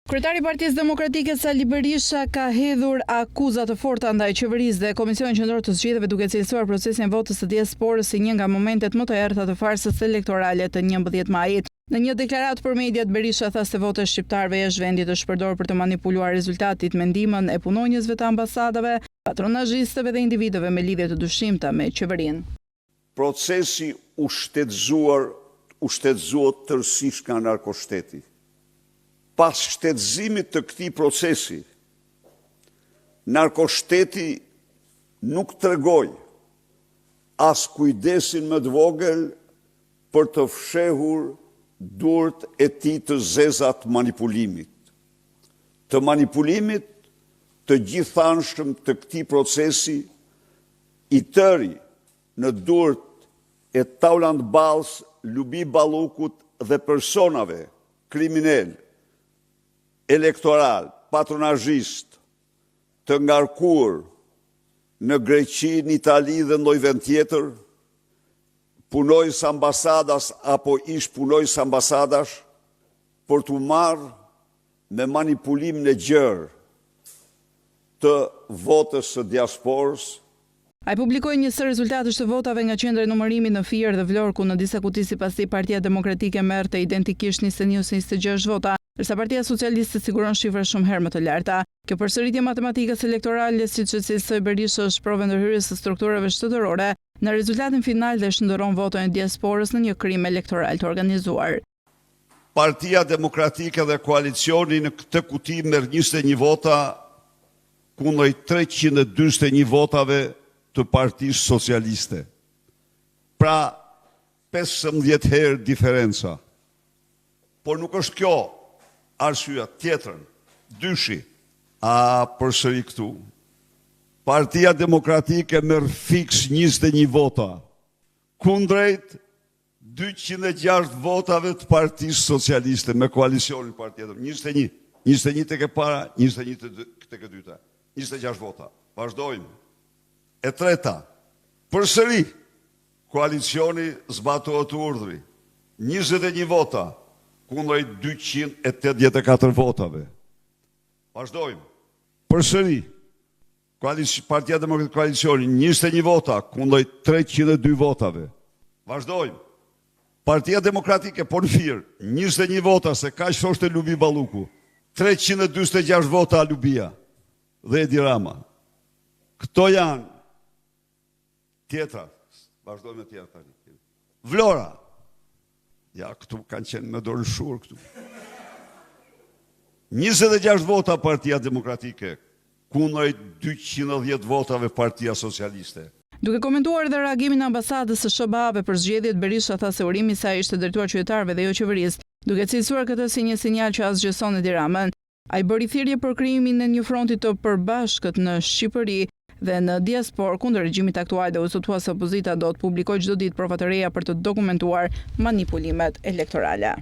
Kryetari i Partisë Demokratike Sali Berisha ka hedhur akuza të forta ndaj qeverisë dhe Komisionit Qendror të Zgjedhjeve duke cilësuar procesin e votës së diasporës si një nga momentet më të errëta të farsës elektorale të 11 majit. Në një deklaratë për mediat, Berisha tha se vota e shqiptarëve jashtë vendit është përdorur për të manipuluar rezultatet me ndihmën e punonjësve të ambasadave, patronazhistëve dhe individëve me lidhje të dyshimta me qeverinë. Procesi u shtetëzuar tërësisht nga narkoshteti. Pas shtetëzimit të këtij procesi, narkoshteti nuk tregoi as kujdesin më të vogël për të fshehur durt e tij të zeza të manipulimit. Të manipulimit të gjithanshëm të këtij procesi, i tëri në durt e Tauland Balls, Lubi Ballukut dhe personave kriminal, elektoral, patronazhist, të ngarkuar në Greqi, në Itali dhe në lloj vend tjetër, punojës ambasadas apo ish punojës ambasadash, për t'u marrë me manipulimin e gjerë të votës së diasporës. Ai publikoi një sër rezultatesh të votave nga qendra e numërimit në Fier dhe Vlorë, ku në disa kuti sipas tij Partia Demokratike merrte identikisht 21-26 vota, ndërsa Partia Socialiste siguron shifra shumë herë më të larta. Kjo përsëritje matematikës elektorale, siç e cilësoi Berisha, është provë ndërhyrjes së strukturave shtetërore në rezultatin final dhe shndërron votën e diasporës në një krim elektoral të organizuar. Partia Demokratike dhe koalicioni në këtë kuti merr 21 vota kundër 341 votave të Partisë Socialiste. Pra 15 herë diferenca. Por nuk është kjo arsyeja tjetër, dyshi, përsëri këtu. Partia Demokratike merr fiks 21 vota, kundrejt 206 votave të Partisë Socialiste me koalicionin Partia Demokratike. 21 tek e para, 21 tek e dyta, 26 vota. Vazhdojmë. E treta, përsëri, koalicioni zbatohet urdhri, 21 vota, kundrejt 284 votave. Vazhdojmë. Përsëri, Partia Demokratike koalicioni, 21 vota, kundrejt 302 votave. Vazhdojmë. Partia Demokratike po në Fier, 21 vota, se kaq thoshte Lubi Balluku, 346 vota Lubia dhe Edi Rama. Këto janë tjetra, vazhdojmë me tjetra. Vlora, ja këtu kanë qenë me dorë shur këtu. 26 vota Partia Demokratike, kundrejt 210 votave Partia Socialiste. Duke komentuar dhe reagimin e ambasadës së SBA-ve për zgjedhjet, Berisha tha se urimi i saj ishte drejtuar qytetarëve dhe jo qeverisë, duke cilësuar këtë si një sinjal që asgjëson Edi Ramën. Ai bëri thirrje për krijimin e një fronti të përbashkët në Shqipëri dhe në diasporë kundër regjimit aktual dhe u thua se opozita do të publikojë çdo ditë prova të reja për të dokumentuar manipulimet elektorale.